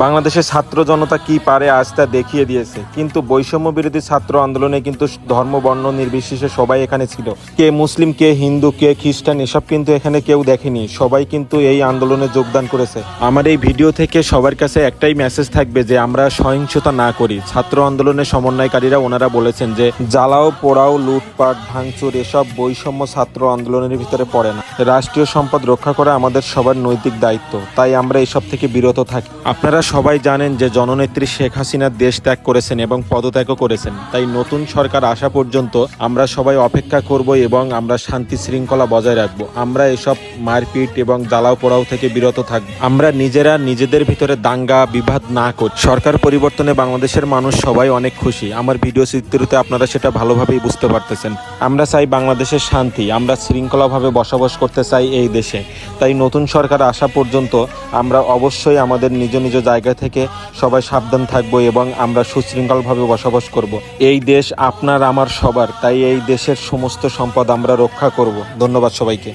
বাংলাদেশের ছাত্র জনতা কি পারে আজ তা দেখিয়ে দিয়েছে। কিন্তু বৈষম্য বিরোধী ছাত্র আন্দোলনে কিন্তু ধর্ম বর্ণ নির্বিশেষে সবাই এখানে ছিল। কে মুসলিম, কে হিন্দু, কে খ্রিস্টান, এসব কিন্তু এখানে কেউ দেখেনি। সবাই কিন্তু এই আন্দোলনে যোগদান করেছে। আমার এই ভিডিও থেকে সবার কাছে একটাই মেসেজ থাকবে যে আমরা সহিংসতা না করি। ছাত্র আন্দোলনের সমন্বয়কারীরা ওনারা বলেছেন যে জ্বালাও পোড়াও লুটপাট ভাঙচুর এসব বৈষম্য ছাত্র আন্দোলনের ভিতরে পড়ে না। রাষ্ট্রীয় সম্পদ রক্ষা করা আমাদের সবার নৈতিক দায়িত্ব, তাই আমরা এসব থেকে বিরত থাকি। আপনারা সবাই জানেন যে জননেত্রী শেখ হাসিনা দেশ ত্যাগ করেছেন এবং পদত্যাগও করেছেন। তাই নতুন সরকার আসা পর্যন্ত আমরা সবাই অপেক্ষা করব এবং আমরা শান্তি শৃঙ্খলা বজায় রাখবো। আমরা এসব মারপিট এবং জ্বালাও পোড়াও থেকে বিরত থাকবো। আমরা নিজেরা নিজেদের ভিতরে দাঙ্গা বিবাদ না করি। সরকার পরিবর্তনে বাংলাদেশের মানুষ সবাই অনেক খুশি। আমার ভিডিও চিত্রতে আপনারা সেটা ভালোভাবেই বুঝতে পারতেছেন। আমরা চাই বাংলাদেশের শান্তি, আমরা শৃঙ্খলাভাবে বসবাস করতে চাই এই দেশে। তাই নতুন সরকার আসা পর্যন্ত আমরা অবশ্যই আমাদের নিজ নিজ জায়গা থেকে সবাই সাবধান থাকবো এবং আমরা সুশৃঙ্খলভাবে বসবাস করব। এই দেশ আপনার আমার সবার, তাই এই দেশের সমস্ত সম্পদ আমরা রক্ষা করব। ধন্যবাদ সবাইকে।